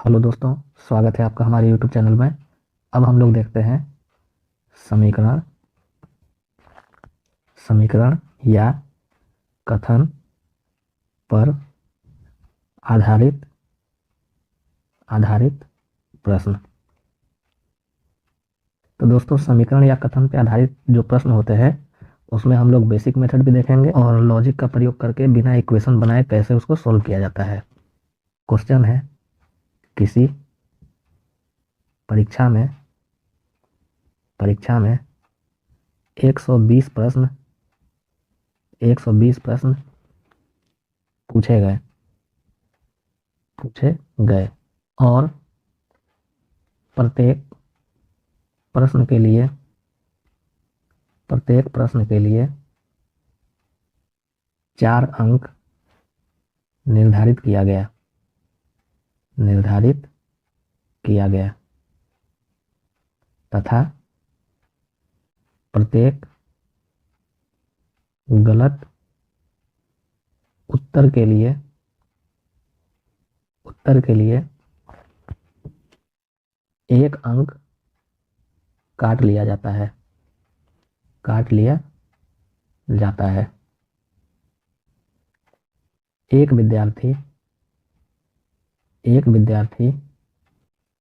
Hello दोस्तों, स्वागत है आपका हमारे यूट्यूब चैनल में। अब हम लोग देखते हैं समीकरण समीकरण या कथन पर आधारित आधारित प्रश्न। तो दोस्तों, समीकरण या कथन पर आधारित जो प्रश्न होते हैं उसमें हम लोग बेसिक मेथड भी देखेंगे और लॉजिक का प्रयोग करके बिना इक्वेशन बनाए कैसे उसको सोल्व किया जाता है। क्वेश्चन है, किसी परीक्षा में 120 प्रश्न पूछे गए और प्रत्येक प्रश्न के लिए 4 अंक निर्धारित किया गया तथा प्रत्येक गलत उत्तर के लिए 1 अंक काट लिया जाता है। एक विद्यार्थी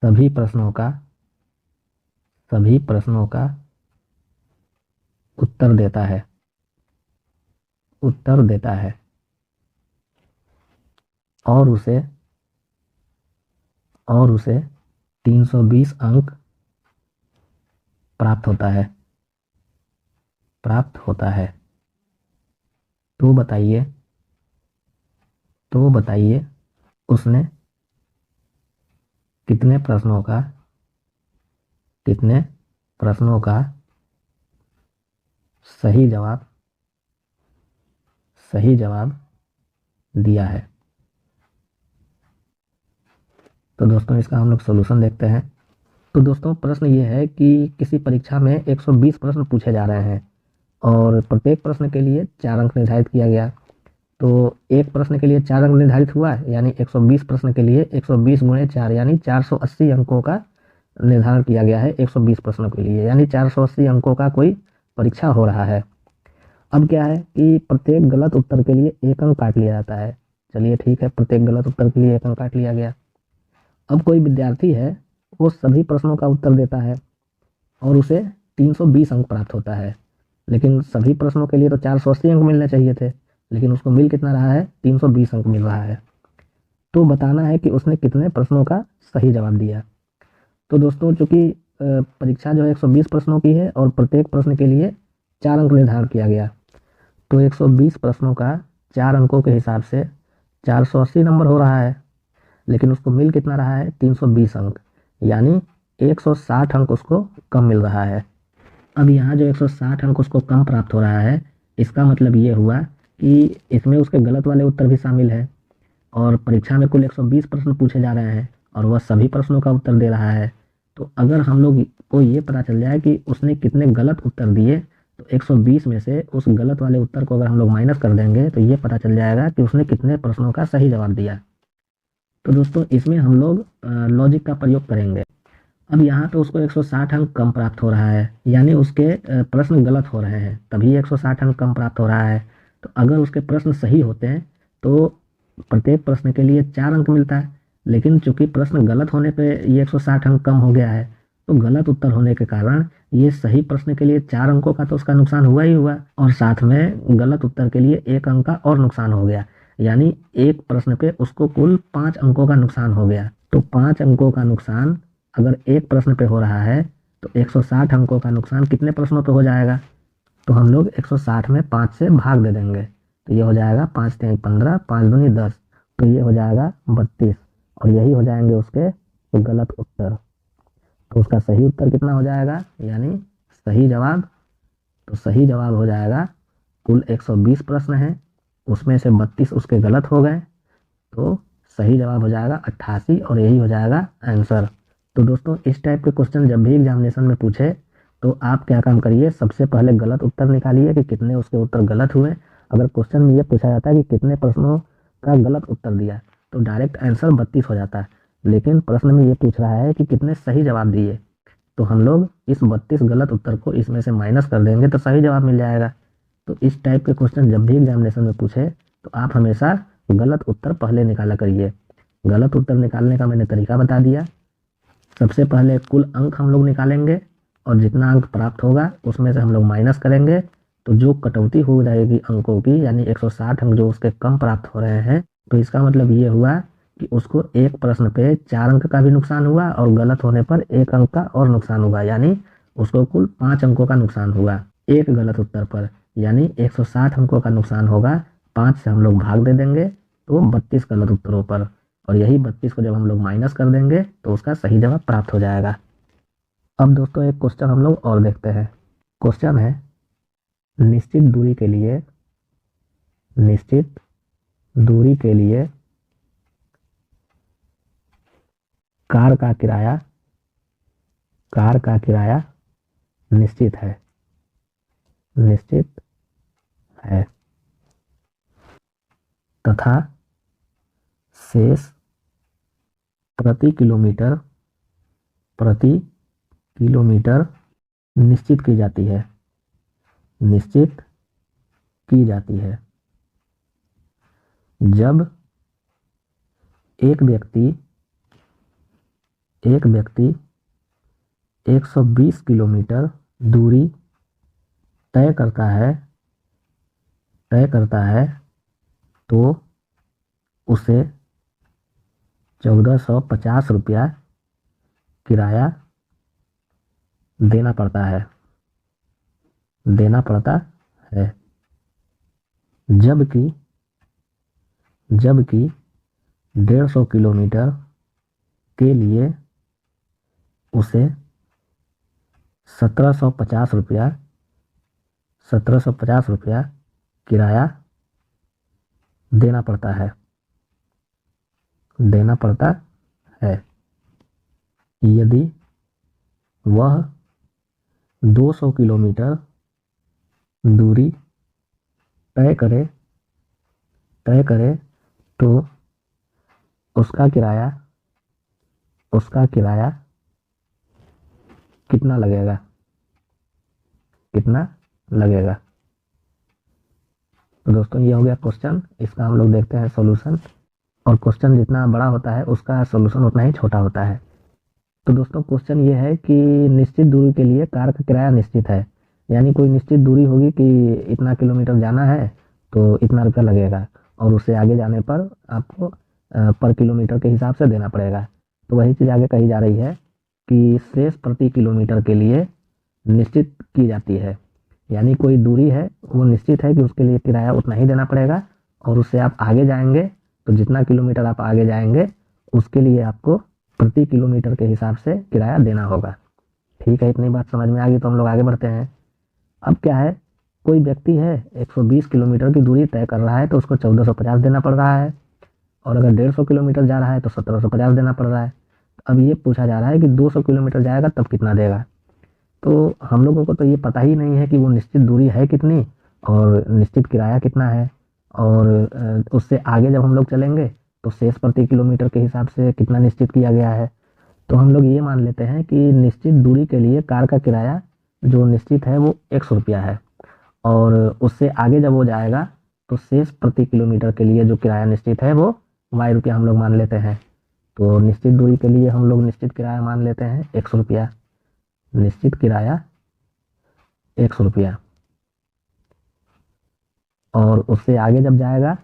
सभी प्रश्नों का उत्तर देता है और उसे 320 अंक प्राप्त होता है। तो बताइए उसने कितने प्रश्नों का सही जवाब दिया है। तो दोस्तों, इसका हम लोग सॉल्यूशन देखते हैं। तो दोस्तों, प्रश्न ये है कि किसी परीक्षा में 120 प्रश्न पूछे जा रहे हैं और प्रत्येक प्रश्न के लिए 4 अंक निर्धारित किया गया। तो एक प्रश्न के लिए 4 अंक निर्धारित हुआ, यानी 120 प्रश्न के लिए 120 गुणे 4 यानी 480 अंकों का निर्धारण किया गया है। 120 प्रश्नों के लिए यानी 480 अंकों का कोई परीक्षा हो रहा है। अब क्या है कि प्रत्येक गलत उत्तर के लिए 1 अंक काट लिया जाता है। चलिए ठीक है, प्रत्येक गलत उत्तर के लिए 1 अंक काट लिया गया। अब कोई विद्यार्थी है, वो सभी प्रश्नों का उत्तर देता है और उसे 320 अंक प्राप्त होता है। लेकिन सभी प्रश्नों के लिए तो 480 अंक मिलने चाहिए थे, लेकिन उसको मिल कितना रहा है? 320 अंक मिल रहा है। तो बताना है कि उसने कितने प्रश्नों का सही जवाब दिया। तो दोस्तों, चूंकि परीक्षा जो है 120 प्रश्नों की है और प्रत्येक प्रश्न के लिए 4 अंक निर्धारण किया गया, तो 120 प्रश्नों का 4 अंकों के हिसाब से 480 नंबर हो रहा है, लेकिन उसको मिल कितना रहा है? 320 अंक, यानी 160 अंक उसको कम मिल रहा है। अब यहाँ जो 160 अंक उसको कम प्राप्त हो रहा है, इसका मतलब ये हुआ कि इसमें उसके गलत वाले उत्तर भी शामिल है और परीक्षा में कुल 120 प्रश्न पूछे जा रहे हैं और वह सभी प्रश्नों का उत्तर दे रहा है। तो अगर हम लोग को ये पता चल जाए कि उसने कितने गलत उत्तर दिए, तो 120 में से उस गलत वाले उत्तर को अगर हम लोग माइनस कर देंगे तो ये पता चल जाएगा कि उसने कितने प्रश्नों का सही जवाब दिया। तो दोस्तों, इसमें हम लोग लॉजिक का प्रयोग करेंगे। अब यहाँ पे उसको 160 अंक कम प्राप्त हो रहा है, यानी उसके प्रश्न गलत हो रहे हैं, तभी 160 अंक कम प्राप्त हो रहा है। तो अगर उसके प्रश्न सही होते हैं तो प्रत्येक प्रश्न के लिए 4 अंक मिलता है, लेकिन चूंकि प्रश्न गलत होने पे ये 160 अंक कम हो गया है, तो गलत उत्तर होने के कारण ये सही प्रश्न के लिए 4 अंकों का तो उसका नुकसान हुआ ही हुआ और साथ में गलत उत्तर के लिए 1 अंक का और नुकसान हो गया, यानी एक प्रश्न पे उसको कुल 5 अंकों का नुकसान हो गया। तो 5 अंकों का नुकसान अगर एक प्रश्न पे हो रहा है, तो 160 अंकों का नुकसान कितने प्रश्नों पे हो जाएगा? तो हम लोग 160 में 5 से भाग दे देंगे, तो ये हो जाएगा 5 3 15, 5 दूनी 10, तो ये हो जाएगा 32 और यही हो जाएंगे उसके गलत उत्तर। तो उसका सही उत्तर कितना हो जाएगा, यानी सही जवाब, तो सही जवाब हो जाएगा कुल 120 प्रश्न हैं, उसमें से 32 उसके गलत हो गए, तो सही जवाब हो जाएगा 88 और यही हो जाएगा आंसर। तो दोस्तों, इस टाइप के क्वेश्चन जब भी एग्जामिनेशन में पूछे तो आप क्या काम करिए, सबसे पहले गलत उत्तर निकालिए कि कितने उसके उत्तर गलत हुए। अगर क्वेश्चन में ये पूछा जाता है कि कितने प्रश्नों का गलत उत्तर दिया, तो डायरेक्ट आंसर 32 हो जाता है। लेकिन प्रश्न में ये पूछ रहा है कि कितने सही जवाब दिए। तो हम लोग इस 32 गलत उत्तर को इसमें से माइनस कर देंगे तो सही जवाब मिल जाएगा। तो इस टाइप के क्वेश्चन जब भी एग्जामिनेशन में पूछे तो आप हमेशा गलत उत्तर पहले निकाला करिए। गलत उत्तर निकालने का मैंने तरीका बता दिया। सबसे पहले कुल अंक हम लोग निकालेंगे और जितना अंक प्राप्त होगा उसमें से हम लोग माइनस करेंगे। तो जो कटौती हो जाएगी अंकों की, यानी 160 अंक जो उसके कम प्राप्त हो रहे हैं, तो इसका मतलब ये हुआ कि उसको एक प्रश्न पे 4 अंक का भी नुकसान हुआ और गलत होने पर 1 अंक का और नुकसान हुआ, यानी उसको कुल 5 अंकों का नुकसान हुआ एक गलत उत्तर पर। यानी 160 अंकों का नुकसान होगा, 5 से हम लोग भाग दे देंगे तो 32 गलत उत्तरों पर, और यही 32 को जब हम लोग माइनस कर देंगे तो उसका सही जवाब प्राप्त हो जाएगा। अब दोस्तों एक क्वेश्चन हम लोग और देखते हैं। क्वेश्चन है, निश्चित दूरी के लिए कार का किराया निश्चित है तथा शेष प्रति किलोमीटर निश्चित की जाती है जब एक व्यक्ति 120 किलोमीटर दूरी तय करता है तो उसे 1450 रुपया किराया देना पड़ता है जबकि 150 किलोमीटर के लिए उसे 1750 रुपया किराया देना पड़ता है यदि वह 200 किलोमीटर दूरी तय करे तो उसका किराया कितना लगेगा। तो दोस्तों ये हो गया क्वेश्चन, इसका हम लोग देखते हैं सॉल्यूशन। और क्वेश्चन जितना बड़ा होता है उसका सॉल्यूशन उतना ही छोटा होता है। तो दोस्तों क्वेश्चन ये है कि निश्चित दूरी के लिए कार का किराया निश्चित है, यानी कोई निश्चित दूरी होगी कि इतना किलोमीटर जाना है तो इतना रुपया लगेगा, और उससे आगे जाने पर आपको पर किलोमीटर के हिसाब से देना पड़ेगा। तो वही चीज़ आगे कही जा रही है कि शेष प्रति किलोमीटर के लिए निश्चित की जाती है, यानी कोई दूरी है वो निश्चित है कि उसके लिए किराया उतना ही देना पड़ेगा, और उससे आप आगे जाएंगे तो जितना किलोमीटर आप आगे जाएंगे उसके लिए आपको प्रति किलोमीटर के हिसाब से किराया देना होगा। ठीक है, इतनी बात समझ में आ गई तो हम लोग आगे बढ़ते हैं। अब क्या है, कोई व्यक्ति है 120 किलोमीटर की दूरी तय कर रहा है तो उसको 1450 देना पड़ रहा है, और अगर 150 किलोमीटर जा रहा है तो 1750 देना पड़ रहा है। अब ये पूछा जा रहा है कि 200 किलोमीटर जाएगा तब कितना देगा। तो हम लोगों को तो ये पता ही नहीं है कि वो निश्चित दूरी है कितनी और निश्चित किराया कितना है, और उससे आगे जब हम लोग चलेंगे तो शेष प्रति किलोमीटर के हिसाब से कितना निश्चित किया गया है। तो हम लोग ये मान लेते हैं कि निश्चित दूरी के लिए कार का किराया जो निश्चित है वो 100 रुपया है, और उससे आगे जब वो जाएगा तो शेष प्रति किलोमीटर के लिए जो किराया निश्चित है वो वाई रुपया हम लोग मान लेते हैं। तो निश्चित दूरी के लिए हम लोग निश्चित किराया मान लेते हैं 100 रुपया, निश्चित किराया 100 रुपया, और उससे आगे जब जाएगा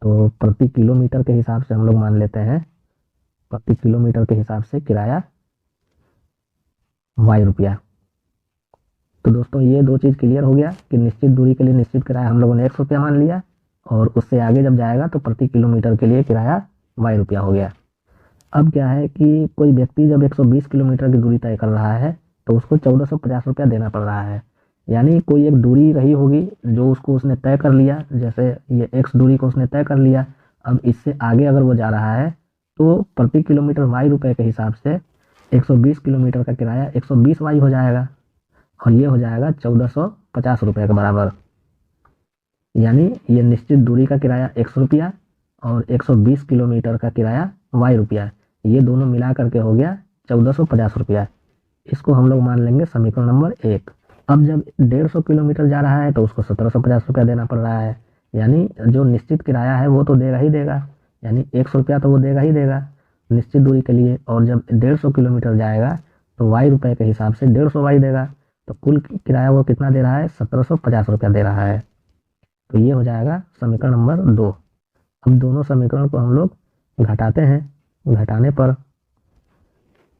तो प्रति किलोमीटर के हिसाब से हम लोग मान लेते हैं, प्रति किलोमीटर के हिसाब से किराया वाई रुपया। तो दोस्तों ये दो चीज़ क्लियर हो गया कि निश्चित दूरी के लिए निश्चित किराया हम लोगों ने 100 रुपया मान लिया, और उससे आगे जब जाएगा तो प्रति किलोमीटर के लिए किराया वाई रुपया हो गया। अब क्या है कि कोई व्यक्ति जब 120 किलोमीटर की दूरी तय कर रहा है तो उसको 1450 रुपया देना पड़ रहा है, यानी कोई एक दूरी रही होगी जो उसने तय कर लिया, जैसे ये एक्स दूरी को उसने तय कर लिया। अब इससे आगे अगर वो जा रहा है तो प्रति किलोमीटर वाई रुपये के हिसाब से 120 किलोमीटर का किराया 120 वाई हो जाएगा, और ये हो जाएगा 1450 रुपये के बराबर। यानी ये निश्चित दूरी का किराया 100 रुपया और 120 किलोमीटर का किराया वाई रुपया, ये दोनों मिला करके हो गया 1450 रुपया। इसको हम लोग मान लेंगे समीकरण नंबर 1। अब जब 150 किलोमीटर जा रहा है तो उसको 1750 रुपया देना पड़ रहा है, यानी जो निश्चित किराया है वो तो देगा ही देगा, यानी 100 रुपया तो वो देगा ही देगा निश्चित दूरी के लिए। और जब 150 किलोमीटर जाएगा तो वाई रुपए के हिसाब से 150 वाई देगा, तो कुल किराया वो कितना दे रहा है, 1750 रुपया दे रहा है। तो ये हो जाएगा समीकरण नंबर 2। अब दोनों समीकरण को हम लोग घटाते हैं। घटाने पर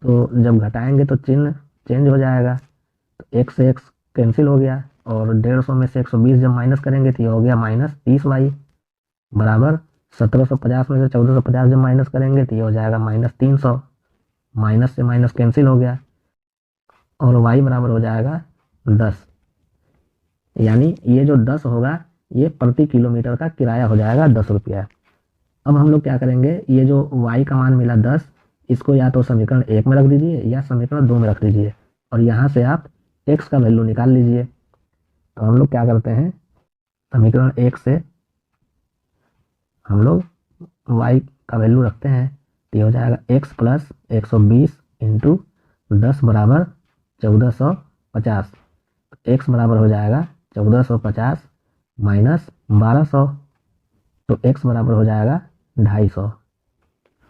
तो जब घटाएंगे तो चिन्ह चेंज हो जाएगा, तो x से x कैंसिल हो गया, और 150 में से 120 जब माइनस करेंगे तो ये हो गया -30y बराबर 1750 में से 1450 जब माइनस करेंगे तो ये हो जाएगा -300। माइनस से माइनस कैंसिल हो गया और y बराबर हो जाएगा 10, यानी ये जो 10 होगा ये प्रति किलोमीटर का किराया हो जाएगा 10 रुपया। अब हम लोग क्या करेंगे, ये जो y का मान मिला 10, इसको या तो समीकरण 1 में रख दीजिए या समीकरण 2 में रख दीजिए, और यहाँ से आप x का वैल्यू निकाल लीजिए। तो हम लोग क्या करते हैं, समीकरण 1 से हम लोग y का वैल्यू रखते हैं, तो ये हो जाएगा x प्लस 120 इंटू 10 बराबर 1450। x बराबर हो जाएगा 1450 माइनस 1200, तो x बराबर हो जाएगा 250।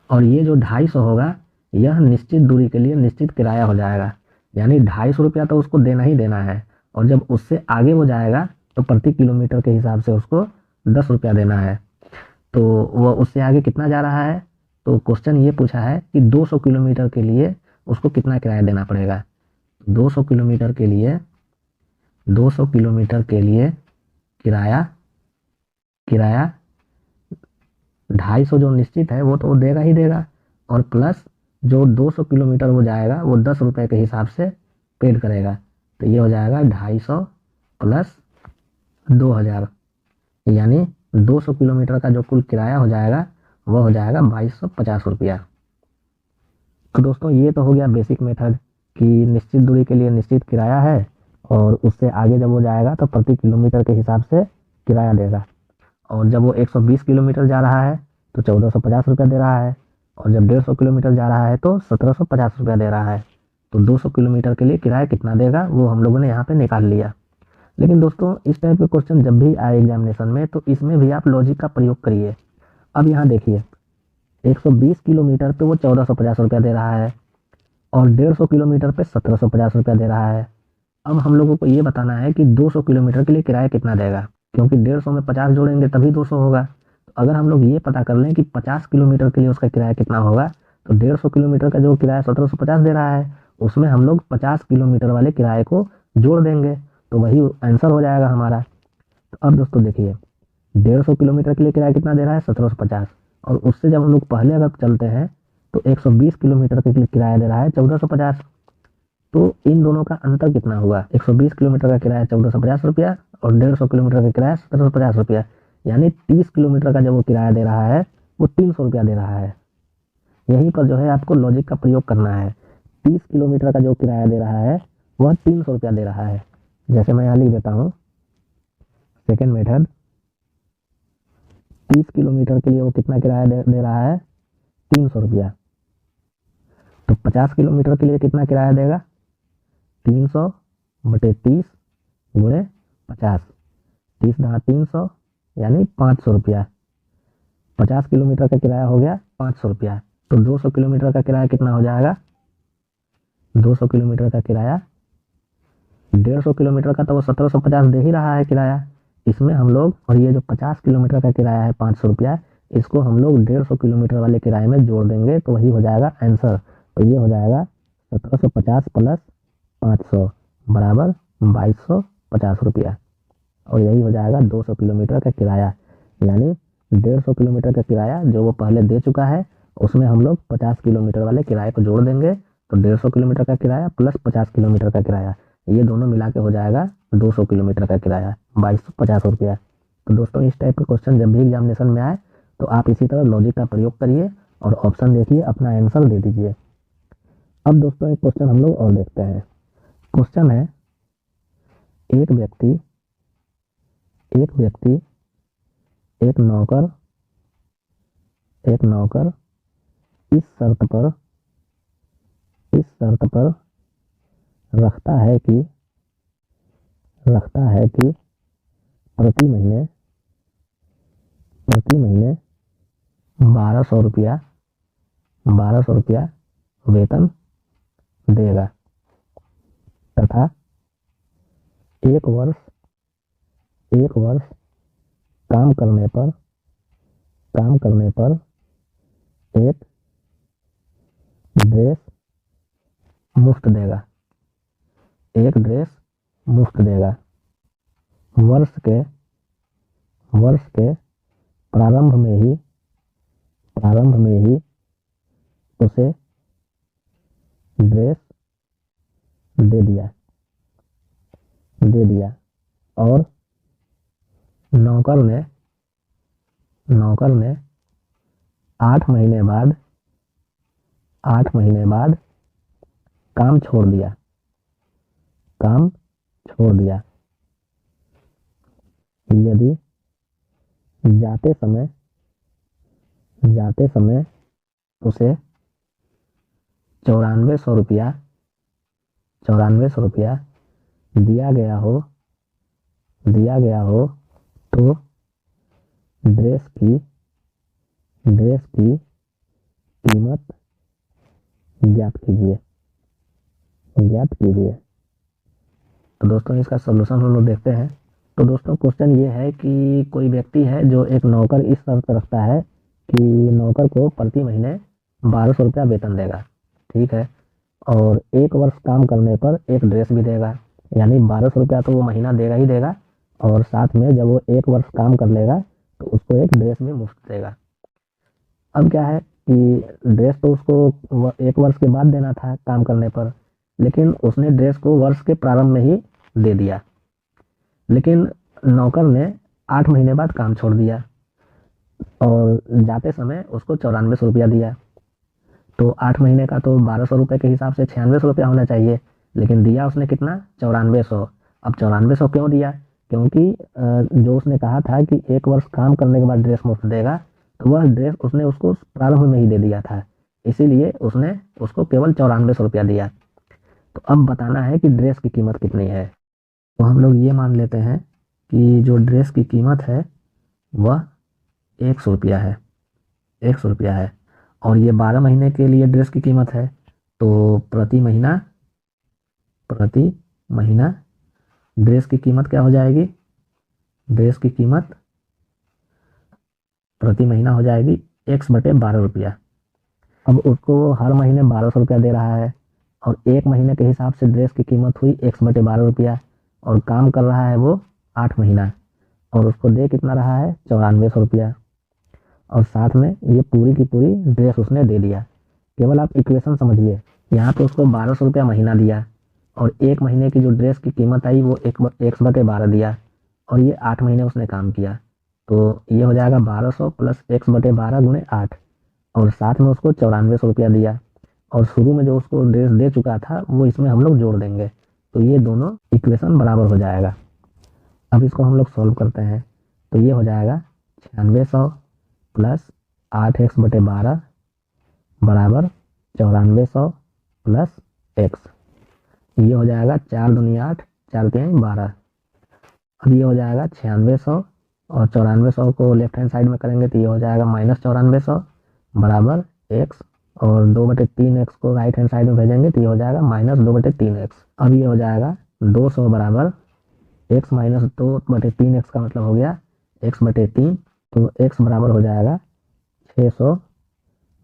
और ये जो 250 होगा यह निश्चित दूरी के लिए निश्चित किराया हो जाएगा, यानी 250 रुपया तो उसको देना ही देना है, और जब उससे आगे वो जाएगा तो प्रति किलोमीटर के हिसाब से उसको 10 रुपया देना है। तो वह उससे आगे कितना जा रहा है, तो क्वेश्चन ये पूछा है कि 200 किलोमीटर के लिए उसको कितना किराया देना पड़ेगा। 200 किलोमीटर के लिए 200 किलोमीटर के लिए किराया 250 जो निश्चित है वो तो वो देगा ही देगा, और प्लस जो 200 किलोमीटर वो जाएगा वो 10 रुपये के हिसाब से पेड करेगा। तो ये हो जाएगा 250 प्लस 2000, यानी 200 किलोमीटर का जो कुल किराया हो जाएगा वह हो जाएगा 2250 रुपया। तो दोस्तों ये तो हो गया बेसिक मेथड कि निश्चित दूरी के लिए निश्चित किराया है, और उससे आगे जब वो जाएगा तो प्रति किलोमीटर के हिसाब से किराया देगा। और जब वो 120 किलोमीटर जा रहा है तो 1450 रुपया दे रहा है, और जब 150 किलोमीटर जा रहा है तो 1750 रुपया दे रहा है। तो 200 किलोमीटर के लिए किराया कितना देगा वो हम लोगों ने यहाँ पे निकाल लिया। लेकिन दोस्तों इस टाइप के क्वेश्चन जब भी आए एग्जामिनेशन में तो इसमें भी आप लॉजिक का प्रयोग करिए। अब यहाँ देखिए 120 किलोमीटर पे वो 1450 रुपया दे रहा है, और 150 किलोमीटर पे 1750 रुपया दे रहा है। अब हम लोगों को ये बताना है कि 200 किलोमीटर के लिए किराया कितना देगा, क्योंकि 150 में 50 जोड़ेंगे तभी 200 होगा। तो अगर हम लोग ये पता कर लें कि 50 किलोमीटर के लिए उसका किराया कितना होगा, तो 150 किलोमीटर का जो किराया 1750 दे रहा है उसमें हम लोग 50 किलोमीटर वाले किराए को जोड़ देंगे, तो वही आंसर हो जाएगा हमारा। तो अब दोस्तों देखिए 150 किलोमीटर के लिए किराया कितना दे रहा है, 1750, और उससे जब हम लोग पहले अगर चलते हैं तो 120 किलोमीटर के लिए किराया दे रहा है 1450। तो इन दोनों का अंतर कितना हुआ, 120 किलोमीटर का किराया 1450 रुपया और 150 किलोमीटर का किराया 1750 रुपया, यानी 30 किलोमीटर का जब वो किराया दे रहा है वो 300 रुपया दे रहा है। यहीं पर जो है आपको लॉजिक का प्रयोग करना है। 30 किलोमीटर का जो किराया दे रहा है वह 300 रुपया दे रहा है। जैसे मैं यहाँ लिख देता हूँ सेकेंड मेथड, 30 किलोमीटर के लिए वो कितना किराया दे रहा है, 300 रुपया। तो 50 किलोमीटर के लिए कितना किराया देगा, 300 बटे 30 गुणे 50, 30 दाना 300 यानी 500 रुपया। 50 किलोमीटर का किराया हो गया 500 रुपया। तो 200 किलोमीटर का किराया कितना हो जाएगा, 200 किलोमीटर का किराया 150 किलोमीटर का तो वो 1750 दे ही रहा है किराया, इसमें हम लोग, और ये जो 50 किलोमीटर का किराया है 500 रुपया, इसको हम लोग 150 किलोमीटर वाले किराए में जोड़ देंगे तो वही हो जाएगा आंसर। तो ये हो जाएगा 1750 प्लस 500 बराबर 2250 रुपया, और यही हो जाएगा 200 किलोमीटर का किराया। यानी 150 किलोमीटर का किराया जो वो पहले दे चुका है उसमें हम लोग 50 किलोमीटर वाले किराए को जोड़ देंगे, तो 150 किलोमीटर का किराया प्लस 50 किलोमीटर का किराया, ये दोनों मिला के हो जाएगा 200 किलोमीटर का किराया 2250 रुपया। तो दोस्तों इस टाइप के क्वेश्चन जब भी एग्जामिनेशन में आए तो आप इसी तरह लॉजिक का प्रयोग करिए और ऑप्शन देखिए, अपना आंसर दे दीजिए। अब दोस्तों एक क्वेश्चन हम लोग और देखते हैं। क्वेश्चन है, एक व्यक्ति एक नौकर इस शर्त पर रखता है कि प्रति महीने 1200 रुपया वेतन देगा तथा एक वर्ष काम करने पर एक ड्रेस मुफ्त देगा। वर्ष के प्रारंभ में ही उसे ड्रेस दे दिया और नौकर ने 8 महीने बाद काम छोड़ दिया। यदि जाते समय उसे 9400 रुपया दिया गया हो तो ड्रेस की कीमत ज्ञात कीजिए। तो दोस्तों इसका सॉल्यूशन हम लोग देखते हैं। तो दोस्तों क्वेश्चन ये है कि कोई व्यक्ति है जो एक नौकर इस शर्त रखता है कि नौकर को प्रति महीने 1200 रुपया वेतन देगा, ठीक है, और एक वर्ष काम करने पर एक ड्रेस भी देगा। यानी 1200 रुपया तो वो महीना देगा ही देगा और साथ में जब वो एक वर्ष काम कर लेगा तो उसको एक ड्रेस भी मुफ्त देगा। अब क्या है कि ड्रेस तो उसको एक वर्ष के बाद देना था काम करने पर, लेकिन उसने ड्रेस को वर्ष के प्रारंभ में ही दे दिया। लेकिन नौकर ने 8 महीने बाद काम छोड़ दिया और जाते समय उसको 9400 रुपया दिया। तो 8 महीने का तो 1200 रुपये के हिसाब से 9600 रुपया होना चाहिए, लेकिन दिया उसने कितना, 9400। अब 9400 क्यों दिया? क्योंकि जो उसने कहा था कि एक वर्ष काम करने के बाद ड्रेस मुफ्त देगा, तो वह ड्रेस उसने उसको प्रारंभ में ही दे दिया था, इसीलिए उसने उसको केवल 9400 रुपया दिया। तो अब बताना है कि ड्रेस की कीमत कितनी है। तो हम लोग ये मान लेते हैं कि जो ड्रेस की कीमत है वह 100 रुपया है, 100 रुपया है, और ये 12 महीने के लिए ड्रेस की कीमत है। तो प्रति महीना ड्रेस की कीमत क्या हो जाएगी? ड्रेस की कीमत प्रति महीना हो जाएगी 1/12 रुपया। अब उसको हर महीने 1200 रुपया दे रहा है और एक महीने के हिसाब से ड्रेस की कीमत हुई 1/12 रुपया, और काम कर रहा है वो 8 महीना, और उसको दे कितना रहा है, 9400 रुपया, और साथ में ये पूरी की पूरी ड्रेस उसने दे दिया। केवल आप इक्वेशन समझिए, यहाँ पे उसको 1200 रुपया महीना दिया और एक महीने की जो ड्रेस की कीमत आई वो 1/12 दिया, और ये 8 महीने उसने काम किया। तो ये हो जाएगा 1200 प्लस 1/12 गुणे 8, और साथ में उसको 9400 रुपया दिया, और शुरू में जो उसको ड्रेस दे चुका था वो इसमें हम लोग जोड़ देंगे, तो ये दोनों इक्वेशन बराबर हो जाएगा। अब इसको हम लोग सॉल्व करते हैं, तो ये हो जाएगा 9600 प्लस 8x/12 बराबर 9400 प्लस x। ये हो जाएगा 4 दूनी 8, 4 3 12। अब ये हो जाएगा 9600 और 9400 को लेफ्ट हैंड साइड में करेंगे तो ये हो जाएगा -9400 बराबर x, और 2/3x को राइट हैंड साइड में भेजेंगे तो ये हो जाएगा -2/3x। अब ये हो जाएगा 200 बराबर x माइनस 2/3x का मतलब हो गया x/3, तो x बराबर हो जाएगा 600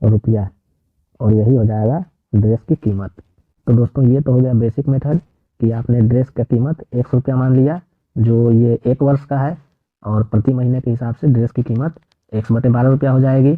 रुपया, और यही हो जाएगा ड्रेस की कीमत। तो दोस्तों ये तो हो गया बेसिक मेथड कि आपने ड्रेस का कीमत 100 रुपया मान लिया जो ये एक वर्ष का है, और प्रति महीने के हिसाब से ड्रेस की कीमत 1/12 रुपया हो जाएगी।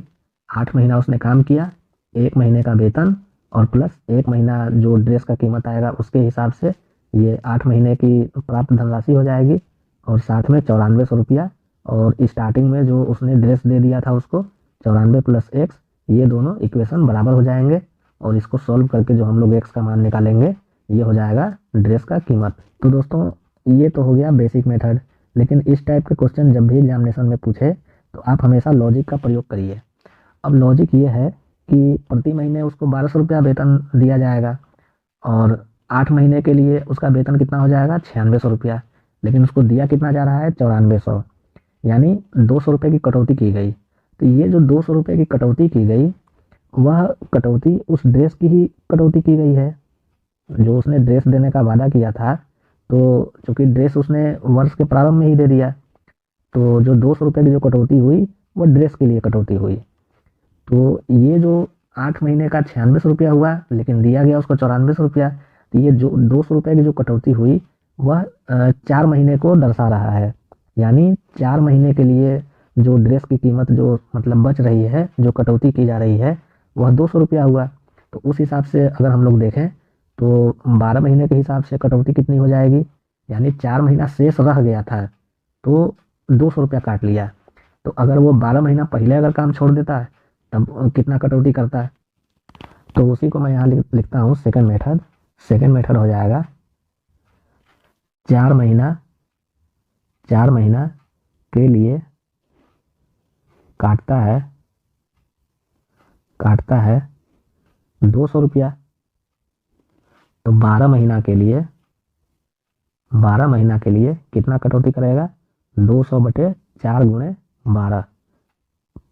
8 महीना उसने काम किया, एक महीने का वेतन और प्लस एक महीना जो ड्रेस का कीमत आएगा उसके हिसाब से ये 8 महीने की प्राप्त धनराशि हो जाएगी, और साथ में 9400 रुपया, और स्टार्टिंग में जो उसने ड्रेस दे दिया था उसको 94 प्लस x, ये दोनों इक्वेशन बराबर हो जाएंगे, और इसको सॉल्व करके जो हम लोग x का मान निकालेंगे ये हो जाएगा ड्रेस का कीमत। तो दोस्तों ये तो हो गया बेसिक मेथड, लेकिन इस टाइप के क्वेश्चन जब भी एग्जामिनेशन में पूछे तो आप हमेशा लॉजिक का प्रयोग करिए। अब लॉजिक ये है कि प्रति महीने उसको 1200 रुपया वेतन दिया जाएगा और 8 महीने के लिए उसका वेतन कितना हो जाएगा 9600 रुपया, लेकिन उसको दिया कितना जा रहा है 9400, यानी 200 रुपये की कटौती की गई। तो ये जो 200 रुपये की कटौती की गई, वह कटौती उस ड्रेस की ही कटौती की गई है जो उसने ड्रेस देने का वादा किया था। तो चूंकि ड्रेस उसने वर्ष के प्रारंभ में ही दे दिया, तो जो 200 रुपये की जो कटौती हुई वो ड्रेस के लिए कटौती हुई। तो ये जो 8 महीने का 9600 रुपया हुआ, लेकिन दिया गया उसको 9400 रुपया। तो ये जो 200 रुपये की जो कटौती हुई वह 4 महीने को दर्शा रहा है, यानी 4 महीने के लिए जो ड्रेस की कीमत जो मतलब बच रही है, जो कटौती की जा रही है, वह 200 रुपया हुआ। तो उस हिसाब से अगर हम लोग देखें तो 12 महीने के हिसाब से कटौती कितनी हो जाएगी, यानी 4 महीना शेष रह गया था तो 200 रुपया काट लिया। तो अगर वो 12 महीना पहले अगर काम छोड़ देता है तब कितना कटौती करता है, तो उसी को मैं यहाँ लिखता हूँ सेकंड मेथड। सेकंड मेथड हो जाएगा 4 महीना के लिए काटता है 200 रुपया। तो 12 महीना के लिए कितना कटौती करेगा 200 बटे 4 गुणे 12,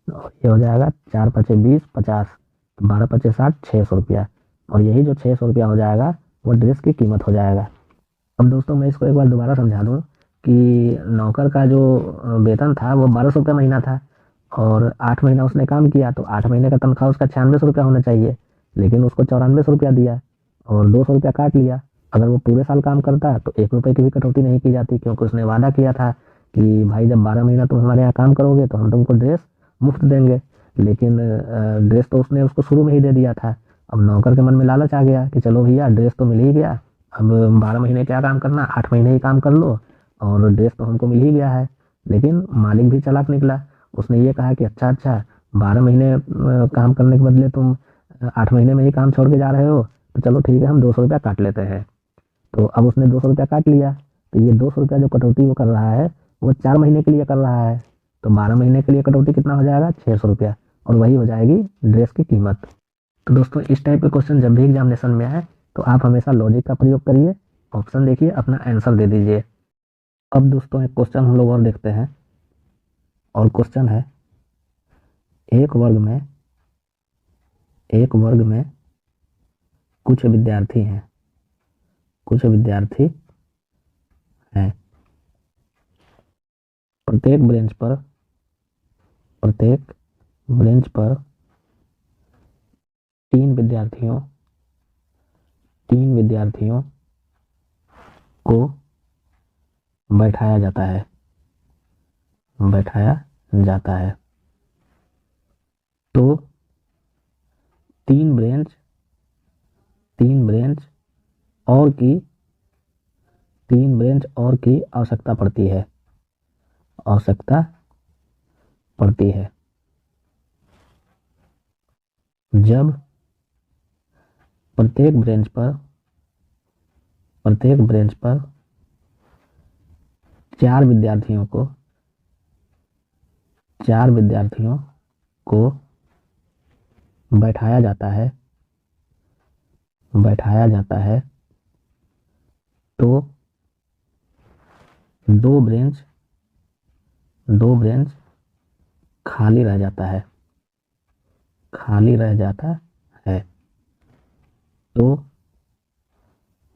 ये हो जाएगा 4 पचे 20 50, 12 पचे 60, 600 रुपया। और यही जो 600 रुपया हो जाएगा वो ड्रेस की कीमत हो जाएगा। अब दोस्तों मैं इसको एक बार दोबारा समझा दूँ कि नौकर का जो वेतन था वो 1200 रुपया महीना था और 8 महीना उसने काम किया, तो 8 महीने का तनख्वाह उसका 9600 रुपया होना चाहिए, लेकिन उसको 9400 रुपया दिया और 200 रुपया काट लिया। अगर वो पूरे साल काम करता तो 1 रुपये की भी कटौती नहीं की जाती, क्योंकि उसने वादा किया था कि भाई जब 12 महीना तुम हमारे यहाँ काम करोगे तो हम तुमको ड्रेस मुफ्त देंगे। लेकिन ड्रेस तो उसने उसको शुरू में ही दे दिया था। अब नौकर के मन में लालच आ गया कि चलो भैया ड्रेस तो मिल ही गया, अब 12 महीने क्या काम करना, 8 महीने ही काम कर लो और ड्रेस तो हमको मिल ही गया है। लेकिन मालिक भी चालाक निकला, उसने ये कहा कि अच्छा 12 महीने काम करने के बदले तुम 8 महीने में ही काम छोड़ के जा रहे हो, तो चलो ठीक है हम 200 रुपया काट लेते हैं। तो अब उसने 200 रुपया काट लिया, तो ये 200 रुपया जो कटौती वो कर रहा है वो 4 महीने के लिए कर रहा है। तो 12 महीने के लिए कटौती कितना हो जाएगा 600 रुपया, और वही हो जाएगी ड्रेस की कीमत। तो दोस्तों इस टाइप के क्वेश्चन जब भी एग्जामिनेशन में आए तो आप हमेशा लॉजिक का प्रयोग करिए, ऑप्शन देखिए, अपना आंसर दे दीजिए। अब दोस्तों एक क्वेश्चन हम लोग और देखते हैं, और क्वेश्चन है एक वर्ग में कुछ विद्यार्थी हैं। प्रत्येक ब्रेंच पर तीन विद्यार्थियों को बैठाया जाता है। तो तीन ब्रेंच और की आवश्यकता पड़ती है। जब प्रत्येक ब्रेंच पर 4 विद्यार्थियों को बैठाया जाता है तो दो ब्रेंच खाली रह जाता है। तो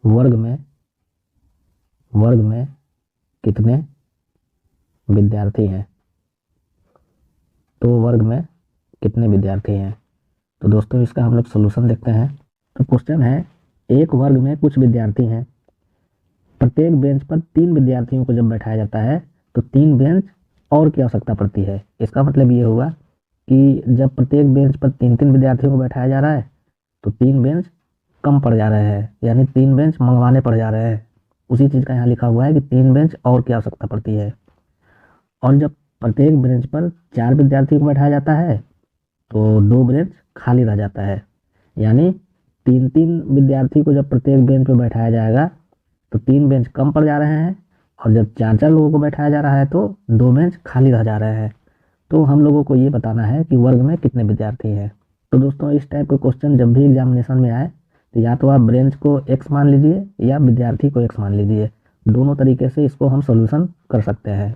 वर्ग में कितने विद्यार्थी हैं? तो दोस्तों इसका हम लोग सॉल्यूशन देखते हैं। तो क्वेश्चन है एक वर्ग में कुछ विद्यार्थी हैं, प्रत्येक बेंच पर 3 विद्यार्थियों को जब बैठाया जाता है तो 3 बेंच और की आवश्यकता पड़ती है। इसका मतलब ये हुआ कि जब प्रत्येक बेंच पर 3 विद्यार्थियों को बैठाया जा रहा है तो 3 बेंच कम पड़ जा रहे हैं, यानी 3 बेंच मंगवाने पड़ जा रहे हैं। उसी चीज़ का यहाँ लिखा हुआ है कि 3 बेंच और की आवश्यकता पड़ती है। और जब प्रत्येक बेंच पर 4 विद्यार्थियों को बैठाया जाता है तो 2 बेंच खाली रह जाता है, यानी 3 विद्यार्थी को जब प्रत्येक बेंच पर बैठाया जाएगा तो 3 बेंच कम पड़ जा रहे हैं, और जब 4 लोगों को बैठाया जा रहा है तो 2 बेंच खाली रह जा रहे हैं। तो हम लोगों को ये बताना है कि वर्ग में कितने विद्यार्थी हैं। तो दोस्तों इस टाइप के क्वेश्चन जब भी एग्जामिनेशन में आए तो या तो आप ब्रेंच को x मान लीजिए या विद्यार्थी को x मान लीजिए, दोनों तरीके से इसको हम सॉल्यूशन कर सकते हैं।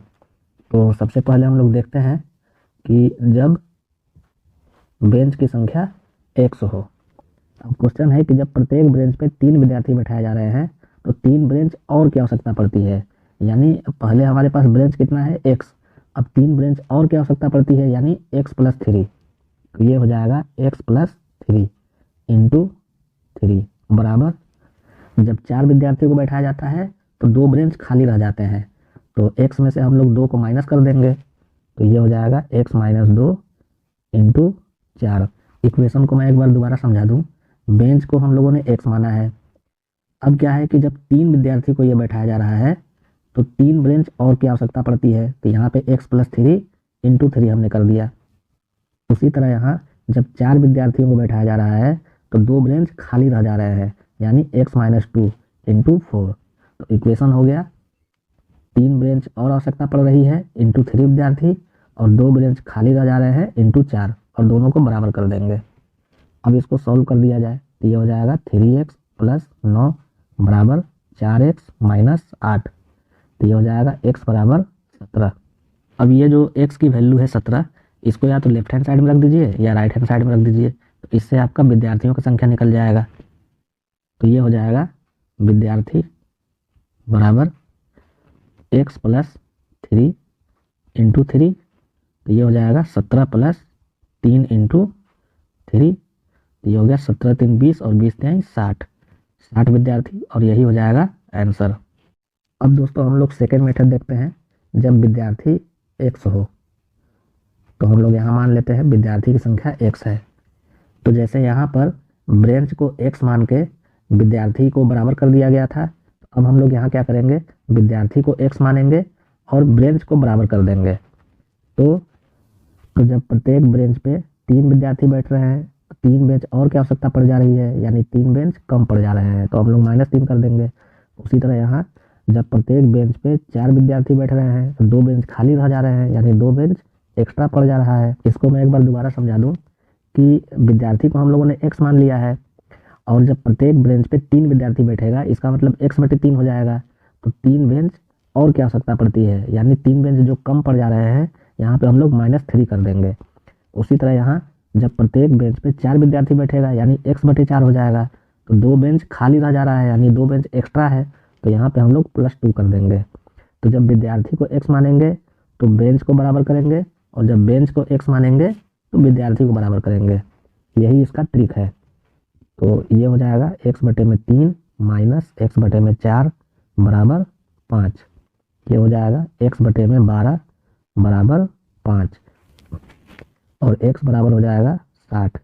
तो सबसे पहले हम लोग देखते हैं कि जब बेंच की संख्या x हो। अब क्वेश्चन है कि जब प्रत्येक ब्रेंच पे 3 विद्यार्थी बैठाए जा रहे हैं तो 3 ब्रेंच और की आवश्यकता पड़ती है। यानी पहले हमारे पास ब्रेंच कितना है x, अब 3 ब्रेंच और की आवश्यकता पड़ती है यानी x + 3। तो ये हो जाएगा x + 3 × 3 बराबर, जब 4 विद्यार्थियों को बैठाया जाता है तो 2 ब्रेंच खाली रह जाते हैं, तो x में से हम लोग 2 को माइनस कर देंगे, तो ये हो जाएगा x - 2 × 4। इक्वेशन को मैं एक बार दोबारा समझा दूं, बेंच को हम लोगों ने x माना है। अब क्या है कि जब 3 विद्यार्थी को ये बैठाया जा रहा है तो 3 ब्रेंच और की आवश्यकता पड़ती है, तो यहाँ पे x + 3 × 3 हमने कर दिया। उसी तरह यहाँ जब 4 विद्यार्थियों को बैठाया जा रहा है तो 2 ब्रेंच खाली रह जा रहे हैं यानी x - 2 × 4। तो इक्वेशन हो गया 3 ब्रेंच और आवश्यकता पड़ रही है × 3 विद्यार्थी और 2 ब्रेंच खाली रह जा रहे हैं × 4, और दोनों को बराबर कर देंगे। अब इसको सॉल्व कर दिया जाए तो ये हो जाएगा 3x + 9 बराबर 4x - 8, तो ये हो जाएगा x बराबर 17। अब ये जो x की वैल्यू है 17, इसको या तो लेफ्ट हैंड साइड में रख दीजिए या राइट हैंड साइड में रख दीजिए, तो इससे आपका विद्यार्थियों की संख्या निकल जाएगा। तो ये हो जाएगा विद्यार्थी बराबर x + 3 × 3, तो ये हो जाएगा 17 + 3 × 3, तो ये हो गया 17 × 3 = 20 और 20 × 3 = 60 विद्यार्थी, और यही हो जाएगा आंसर। अब दोस्तों हम लोग सेकेंड मेथड देखते हैं। जब विद्यार्थी x हो तो हम लोग यहाँ मान लेते हैं विद्यार्थी की संख्या x है, तो जैसे यहाँ पर ब्रेंच को x मान के विद्यार्थी को बराबर कर दिया गया था, तो अब हम लोग यहाँ क्या करेंगे, विद्यार्थी को x मानेंगे और ब्रेंच को बराबर कर देंगे। तो जब प्रत्येक ब्रेंच पे 3 विद्यार्थी बैठ रहे हैं तो 3 बेंच और की आवश्यकता पड़ जा रही है यानी 3 बेंच कम पड़ जा रहे हैं, तो हम लोग -3 कर देंगे। उसी तरह यहाँ जब प्रत्येक बेंच पे 4 विद्यार्थी बैठ रहे हैं तो 2 बेंच खाली रह जा रहे हैं यानी 2 बेंच एक्स्ट्रा पड़ जा रहा है। इसको मैं एक बार दोबारा समझा दूं कि विद्यार्थी को हम लोगों ने x मान लिया है और जब प्रत्येक बेंच पे 3 विद्यार्थी बैठेगा इसका मतलब x/3 हो जाएगा, तो 3 बेंच और की आवश्यकता पड़ती है यानी 3 बेंच जो कम पड़ जा रहे हैं यहाँ पे हम लोग -3 कर देंगे। उसी तरह यहाँ जब प्रत्येक बेंच पे 4 विद्यार्थी बैठेगा यानी x/4 हो जाएगा, तो 2 बेंच खाली रह जा रहा है यानी 2 बेंच एक्स्ट्रा है, तो यहाँ पे हम लोग +2 कर देंगे। तो जब विद्यार्थी को x मानेंगे तो बेंच को बराबर करेंगे और जब बेंच को x मानेंगे तो विद्यार्थी को बराबर करेंगे, यही इसका ट्रिक है। तो ये हो जाएगा x/3 - x/4 बराबर 5, ये हो जाएगा x/12 बराबर 5 और x बराबर हो जाएगा 60,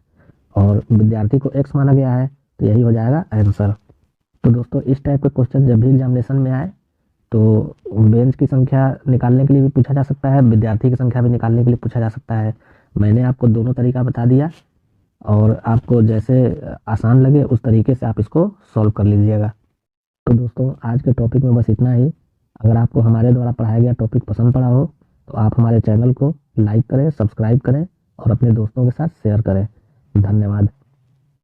और विद्यार्थी को x माना गया है तो यही हो जाएगा आंसर। तो दोस्तों इस टाइप के क्वेश्चन जब भी एग्जामिनेशन में आए तो बेंच की संख्या निकालने के लिए भी पूछा जा सकता है, विद्यार्थी की संख्या भी निकालने के लिए पूछा जा सकता है। मैंने आपको दोनों तरीका बता दिया और आपको जैसे आसान लगे उस तरीके से आप इसको सॉल्व कर लीजिएगा। तो दोस्तों आज के टॉपिक में बस इतना ही। अगर आपको हमारे द्वारा पढ़ाया गया टॉपिक पसंद पड़ा हो तो आप हमारे चैनल को लाइक करें, सब्सक्राइब करें और अपने दोस्तों के साथ शेयर करें। धन्यवाद।